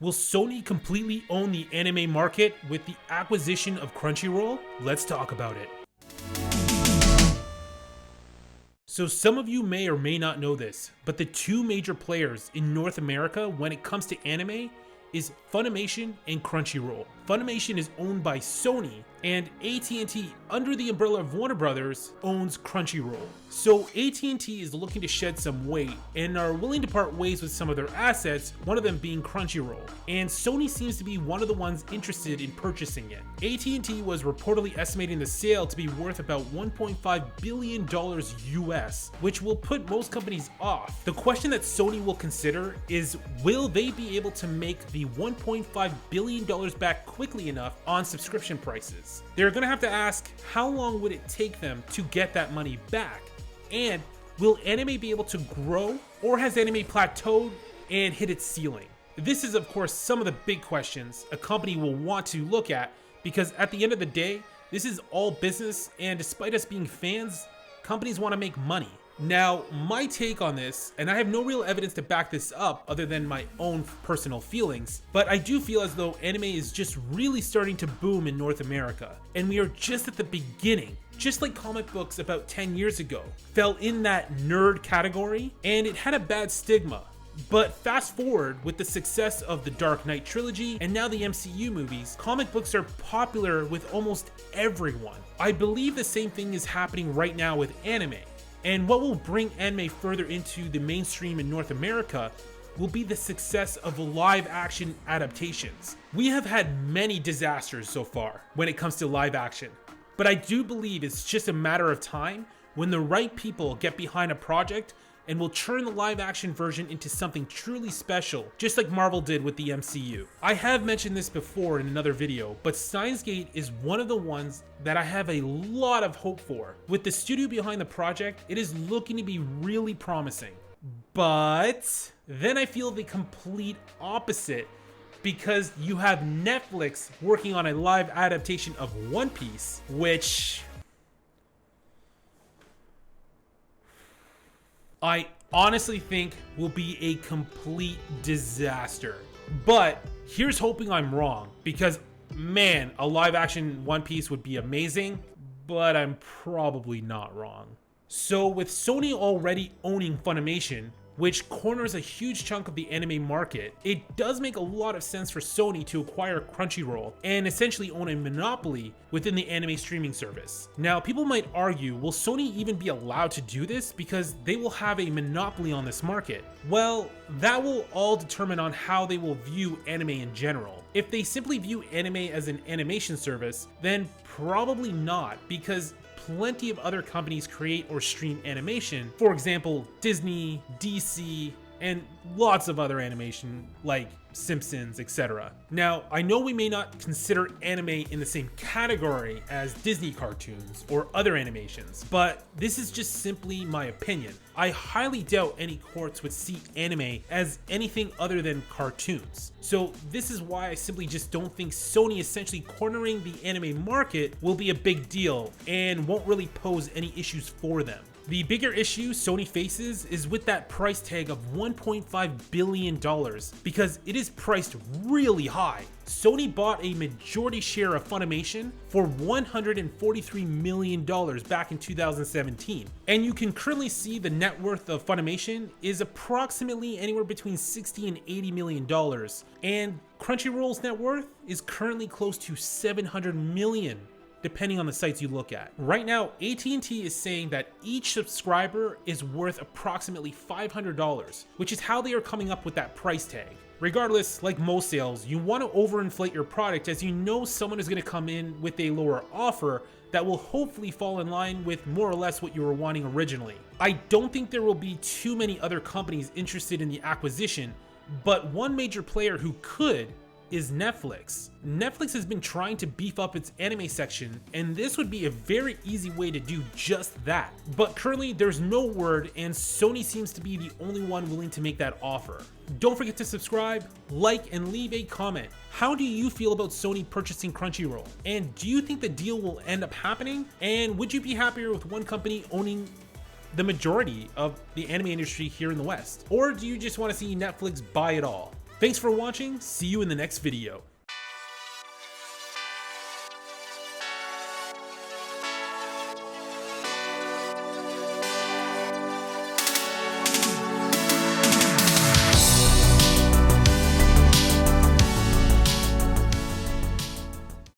Will Sony completely own the anime market with the acquisition of Crunchyroll? Let's talk about it. So some of you may or may not know this, but the two major players in North America when it comes to anime is Funimation and Crunchyroll. Funimation is owned by Sony, and AT&T, under the umbrella of Warner Brothers, owns Crunchyroll. So AT&T is looking to shed some weight and are willing to part ways with some of their assets, one of them being Crunchyroll. And Sony seems to be one of the ones interested in purchasing it. AT&T was reportedly estimating the sale to be worth about $1.5 billion US, which will put most companies off. The question that Sony will consider is, will they be able to make the $1.5 billion back quickly enough on subscription prices? They're gonna have to ask, how long would it take them to get that money back? And will anime be able to grow, or has anime plateaued and hit its ceiling? This is of course some of the big questions a company will want to look at, because at the end of the day, this is all business, and despite us being fans, companies want to make money. Now, my take on this, and I have no real evidence to back this up other than my own personal feelings, but I do feel as though anime is just really starting to boom in North America, and we are just at the beginning. Just like comic books about 10 years ago fell in that nerd category, and it had a bad stigma. But fast forward with the success of the Dark Knight trilogy and now the MCU movies, comic books are popular with almost everyone. I believe the same thing is happening right now with anime. And what will bring anime further into the mainstream in North America will be the success of live action adaptations. We have had many disasters so far when it comes to live action, but I do believe it's just a matter of time when the right people get behind a project and will turn the live action version into something truly special, just like Marvel did with the MCU. I have mentioned this before in another video, but Steins Gate is one of the ones that I have a lot of hope for. With the studio behind the project, it is looking to be really promising. But then I feel the complete opposite, because you have Netflix working on a live adaptation of One Piece, which I honestly think will be a complete disaster. But here's hoping I'm wrong, because man, a live action One Piece would be amazing, but I'm probably not wrong. So with Sony already owning Funimation, which corners a huge chunk of the anime market, it does make a lot of sense for Sony to acquire Crunchyroll and essentially own a monopoly within the anime streaming service. Now, people might argue, will Sony even be allowed to do this because they will have a monopoly on this market? Well, that will all determine on how they will view anime in general. If they simply view anime as an animation service, then probably not, because plenty of other companies create or stream animation. For example, Disney, DC, and lots of other animation like Simpsons, etc. Now, I know we may not consider anime in the same category as Disney cartoons or other animations, but this is just simply my opinion. I highly doubt any courts would see anime as anything other than cartoons. So this is why I simply just don't think Sony essentially cornering the anime market will be a big deal and won't really pose any issues for them. The bigger issue Sony faces is with that price tag of $1.5 billion, because it is priced really high. Sony bought a majority share of Funimation for $143 million back in 2017. And you can currently see the net worth of Funimation is approximately anywhere between $60 and $80 million. And Crunchyroll's net worth is currently close to $700 million. Depending on the sites you look at. Right now, AT&T is saying that each subscriber is worth approximately $500, which is how they are coming up with that price tag. Regardless, like most sales, you want to overinflate your product, as you know someone is going to come in with a lower offer that will hopefully fall in line with more or less what you were wanting originally. I don't think there will be too many other companies interested in the acquisition, but one major player who could is Netflix. Netflix has been trying to beef up its anime section, and this would be a very easy way to do just that. But currently there's no word, and Sony seems to be the only one willing to make that offer. Don't forget to subscribe, like, and leave a comment. How do you feel about Sony purchasing Crunchyroll? And do you think the deal will end up happening? And would you be happier with one company owning the majority of the anime industry here in the West? Or do you just want to see Netflix buy it all? Thanks for watching. See you in the next video.